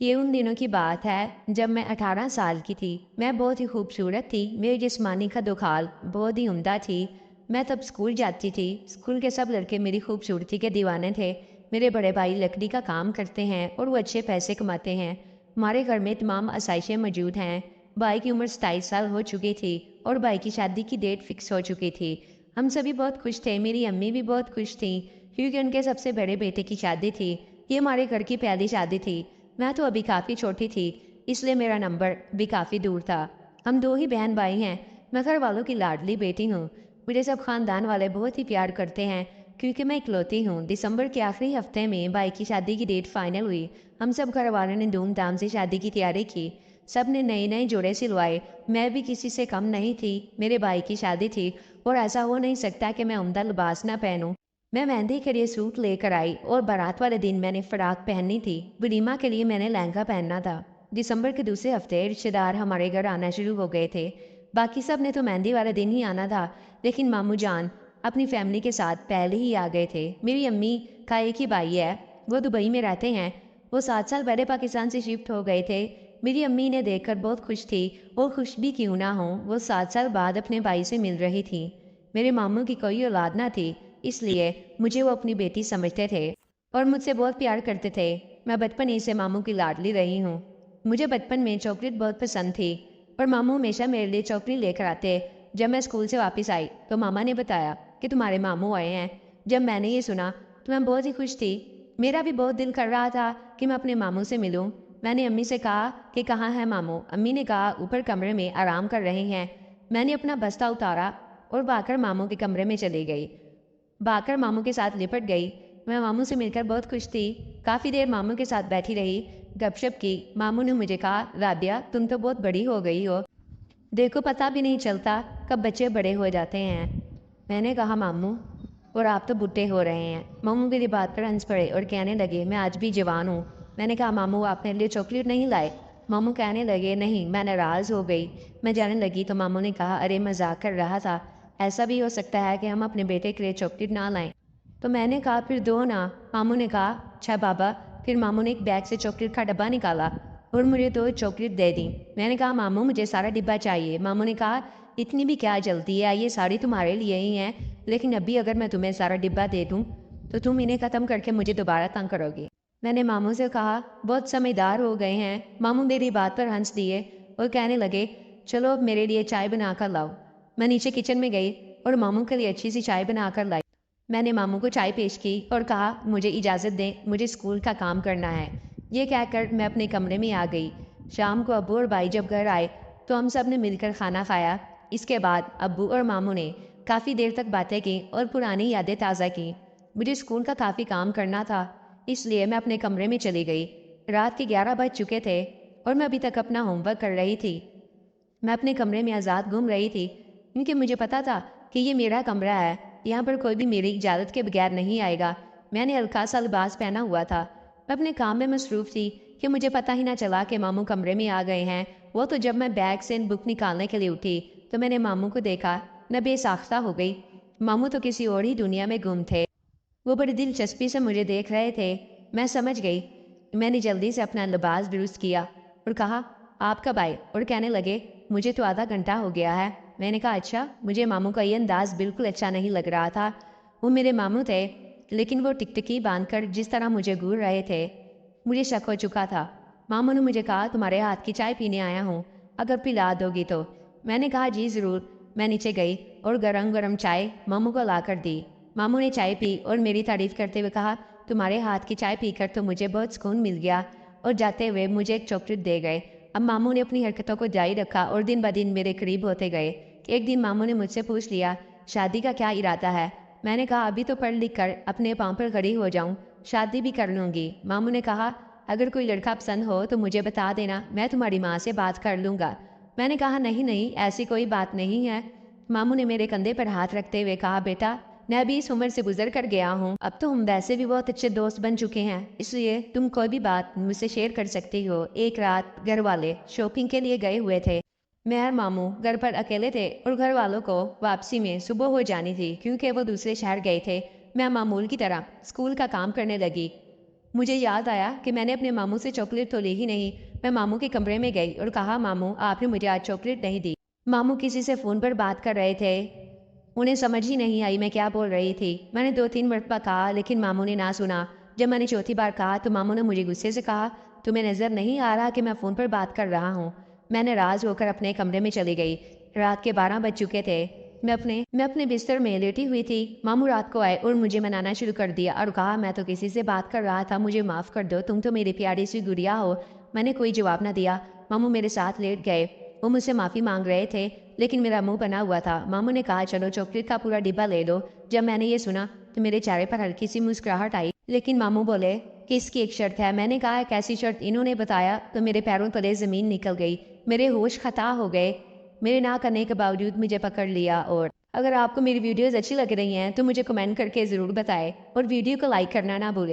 یہ ان دنوں کی بات ہے جب میں 18 سال کی تھی۔ میں بہت ہی خوبصورت تھی، میری جسمانی خدوخال بہت ہی عمدہ تھی۔ میں تب اسکول جاتی تھی، اسکول کے سب لڑکے میری خوبصورتی کے دیوانے تھے۔ میرے بڑے بھائی لکڑی کا کام کرتے ہیں اور وہ اچھے پیسے کماتے ہیں۔ ہمارے گھر میں تمام آسائشیں موجود ہیں۔ بھائی کی عمر 27 سال ہو چکی تھی اور بھائی کی شادی کی ڈیٹ فکس ہو چکی تھی۔ ہم سبھی بہت خوش تھے، میری امی بھی بہت خوش تھیں کیونکہ ان کے سب سے بڑے بیٹے کی شادی تھی۔ یہ ہمارے گھر کی پہلی شادی تھی۔ میں تو ابھی کافی چھوٹی تھی، اس لیے میرا نمبر بھی کافی دور تھا۔ ہم دو ہی بہن بھائی ہیں، میں گھر والوں کی لاڈلی بیٹی ہوں۔ مجھے سب خاندان والے بہت ہی پیار کرتے ہیں کیونکہ میں اکلوتی ہوں۔ دسمبر کے آخری ہفتے میں بھائی کی شادی کی ڈیٹ فائنل ہوئی۔ ہم سب گھر والوں نے دھوم دھام سے شادی کی تیاری کی۔ سب نے نئے نئے جوڑے سلوائے، میں بھی کسی سے کم نہیں تھی۔ میرے بھائی کی شادی تھی اور ایسا ہو نہیں سکتا کہ میں عمدہ لباس نہ پہنوں۔ میں مہندی کے لیے سوٹ لے کر آئی اور بارات والے دن میں نے فراق پہننی تھی۔ ولیمہ کے لیے میں نے لہنگا پہننا تھا۔ دسمبر کے دوسرے ہفتے رشتے دار ہمارے گھر آنا شروع ہو گئے تھے۔ باقی سب نے تو مہندی والے دن ہی آنا تھا، لیکن ماموں جان اپنی فیملی کے ساتھ پہلے ہی آ گئے تھے۔ میری امی کا ایک ہی بھائی ہے، وہ دبئی میں رہتے ہیں۔ وہ 7 سال پہلے پاکستان سے شفٹ ہو گئے تھے۔ میری امی انہیں دیکھ کر بہت خوش تھی اور خوش بھی کیوں نہ ہوں، وہ 7 سال بعد اپنے بھائی سے مل رہی تھی۔ میرے ماموں کی کوئی اولاد نہ تھی، اس لیے مجھے وہ اپنی بیٹی سمجھتے تھے اور مجھ سے بہت پیار کرتے تھے۔ میں بچپن ہی سے ماموں کی لاڈلی رہی ہوں۔ مجھے بچپن میں چاکلیٹ بہت پسند تھی اور ماموں ہمیشہ میرے لیے چاکلیٹ لے کر آتے۔ جب میں اسکول سے واپس آئی تو ماما نے بتایا کہ تمہارے ماموں آئے ہیں۔ جب میں نے یہ سنا تو میں بہت ہی خوش تھی۔ میرا بھی بہت دل کر رہا تھا کہ میں اپنے ماموں سے ملوں۔ میں نے امی سے کہا کہ کہاں ہے ماموں؟ امی نے کہا اوپر کمرے میں آرام کر رہے ہیں۔ میں نے اپنا بستہ اتارا اور بھاگ کر ماموں کے کمرے میں چلی گئی۔ بھاگ کر ماموں کے ساتھ لپٹ گئی۔ میں ماموں سے مل کر بہت خوش تھی۔ کافی دیر ماموں کے ساتھ بیٹھی رہی، گپ شپ کی۔ ماموں نے مجھے کہا رابعہ تم تو بہت بڑی ہو گئی ہو، دیکھو پتہ بھی نہیں چلتا کب بچے بڑے ہو جاتے ہیں۔ میں نے کہا ماموں اور آپ تو بڈھے ہو رہے ہیں۔ ماموں میری بات پر ہنس پڑے اور کہنے لگے میں آج بھی جوان ہوں۔ میں نے کہا ماموں آپ میرے لیے چاکلیٹ نہیں لائے؟ ماموں کہنے لگے نہیں، میں ناراض ہو گئی۔ میں جانے لگی تو ماموں نے کہا ارے مذاق کر رہا تھا، ایسا بھی ہو سکتا ہے کہ ہم اپنے بیٹے کے لیے چاکلیٹ نہ لائیں۔ تو میں نے کہا پھر دو نا۔ ماموں نے کہا اچھا بابا۔ پھر ماموں نے ایک بیگ سے چاکلیٹ کا ڈبہ نکالا اور مجھے 2 چاکلیٹ دے دی۔ میں نے کہا ماموں مجھے سارا ڈبہ چاہیے۔ ماموں نے کہا اتنی بھی کیا جلدی ہے، یہ ساری تمہارے لیے ہی ہیں، لیکن ابھی اگر میں تمہیں سارا ڈبہ دے دوں تو تم انہیں ختم کر کے مجھے دوبارہ تنگ کرو گی۔ میں نے ماموں سے کہا بہت سمجھدار ہو گئے ہیں۔ ماموں میری بات پر ہنس دیے اور کہنے لگے چلو اب میرے لیے چائے بنا کر لاؤ۔ میں نیچے کچن میں گئی اور ماموں کے لیے اچھی سی چائے بنا کر لائی۔ میں نے ماموں کو چائے پیش کی اور کہا مجھے اجازت دیں، مجھے اسکول کا کام کرنا ہے۔ یہ کہہ کر میں اپنے کمرے میں آ گئی۔ شام کو ابو اور بھائی جب گھر آئے تو ہم سب نے مل کر کھانا کھایا۔ اس کے بعد ابو اور ماموں نے کافی دیر تک باتیں کی اور پرانی یادیں تازہ کی۔ مجھے اسکول کا کافی کام کرنا تھا، اس لیے میں اپنے کمرے میں چلی گئی۔ رات کے 11 بج چکے تھے اور میں ابھی تک اپنا ہوم ورک کر رہی تھی۔ میں اپنے کمرے میں آزاد گھوم رہی تھی کیونکہ مجھے پتا تھا کہ یہ میرا کمرہ ہے، یہاں پر کوئی بھی میری اجازت کے بغیر نہیں آئے گا۔ میں نے ہلکا سا لباس پہنا ہوا تھا۔ میں اپنے کام میں مصروف تھی کہ مجھے پتہ ہی نہ چلا کہ ماموں کمرے میں آ گئے ہیں۔ وہ تو جب میں بیگ سے بک نکالنے کے لیے اٹھی تو میں نے ماموں کو دیکھا، میں بے ساختہ ہو گئی۔ ماموں تو کسی اور ہی دنیا میں گم تھے۔ وہ بڑی دلچسپی سے مجھے دیکھ رہے تھے۔ میں سمجھ گئی۔ میں نے جلدی سے اپنا لباس درست کیا اور کہا آپ کب آئے؟ اور کہنے لگے مجھے تو آدھا گھنٹہ ہو گیا ہے۔ میں نے کہا اچھا۔ مجھے ماموں کا یہ انداز بالکل اچھا نہیں لگ رہا تھا۔ وہ میرے ماموں تھے لیکن وہ ٹکٹکی باندھ کر جس طرح مجھے گھور رہے تھے مجھے شک ہو چکا تھا۔ ماموں نے مجھے کہا تمہارے ہاتھ کی چائے پینے آیا ہوں، اگر پلا دو گی تو۔ میں نے کہا جی ضرور۔ میں نیچے گئی اور گرم گرم چائے ماموں کو لا کر دی۔ ماموں نے چائے پی اور میری تعریف کرتے ہوئے کہا تمہارے ہاتھ کی چائے پی کر تو مجھے بہت سکون مل گیا، اور جاتے ہوئے مجھے ایک چاکلیٹ دے گئے۔ اب ماموں نے اپنی حرکتوں کو جاری رکھا اور دن بدن میرے قریب ہوتے گئے۔ ایک دن ماموں نے مجھ سے پوچھ لیا شادی کا کیا ارادہ ہے؟ میں نے کہا ابھی تو پڑھ لکھ کر اپنے پاؤں پر کھڑی ہو جاؤں، شادی بھی کر لوں گی۔ ماموں نے کہا اگر کوئی لڑکا پسند ہو تو مجھے بتا دینا، میں تمہاری ماں سے بات کر لوں گا۔ میں نے کہا نہیں نہیں ایسی کوئی بات نہیں ہے۔ ماموں نے میرے کندھے پر ہاتھ رکھتے ہوئے کہا بیٹا میں ابھی اس عمر سے گزر کر گیا ہوں، اب تو ہم ویسے بھی بہت اچھے دوست بن چکے ہیں، اس لیے تم کوئی بھی بات مجھ سے شیئر کر سکتی ہو۔ ایک رات گھر والے شاپنگ کے لیے گئے ہوئے تھے۔ میں اور ماموں گھر پر اکیلے تھے اور گھر والوں کو واپسی میں صبح ہو جانی تھی کیونکہ وہ دوسرے شہر گئے تھے۔ میں معمول کی طرح اسکول کا کام کرنے لگی۔ مجھے یاد آیا کہ میں نے اپنے ماموں سے چاکلیٹ تو لی ہی نہیں۔ میں ماموں کے کمرے میں گئی اور کہا ماموں آپ نے مجھے آج چاکلیٹ نہیں دی۔ ماموں کسی سے فون پر بات کر رہے تھے، انہیں سمجھ ہی نہیں آئی میں کیا بول رہی تھی۔ میں نے 2-3 مرتبہ کہا لیکن ماموں نے نہ سنا۔ جب میں نے چوتھی بار کہا تو ماموں نے مجھے غصے سے کہا تمہیں نظر نہیں آ رہا کہ میں فون پر بات کر رہا ہوں؟ میں نے راز ہو کر اپنے کمرے میں چلی گئی۔ رات کے 12 بج چکے تھے۔ میں اپنے بستر میں لیٹی ہوئی تھی۔ ماموں رات کو آئے اور مجھے منانا شروع کر دیا اور کہا میں تو کسی سے بات کر رہا تھا، مجھے معاف کر دو، تم تو میری پیاری سی گڑیا ہو۔ میں نے کوئی جواب نہ دیا۔ ماموں میرے ساتھ لیٹ گئے۔ وہ مجھ سے معافی مانگ رہے تھے لیکن میرا منہ بنا ہوا تھا۔ ماموں نے کہا چلو چاکلیٹ کا پورا ڈبہ لے لو۔ جب میں نے یہ سنا تو میرے چہرے پر ہلکی سی مسکراہٹ آئی، لیکن ماموں بولے کہ اس کی ایک شرط ہے۔ میں نے کہا کیسی شرط؟ انہوں نے بتایا تو میرے پیروں تلے زمین نکل گئی، میرے ہوش خطا ہو گئے۔ میرے نہ کرنے کے باوجود مجھے پکڑ لیا۔ اور اگر آپ کو میری ویڈیوز اچھی لگ رہی ہیں تو مجھے کمنٹ کر کے ضرور بتائیں اور ویڈیو کو لائک کرنا نہ بھولیں۔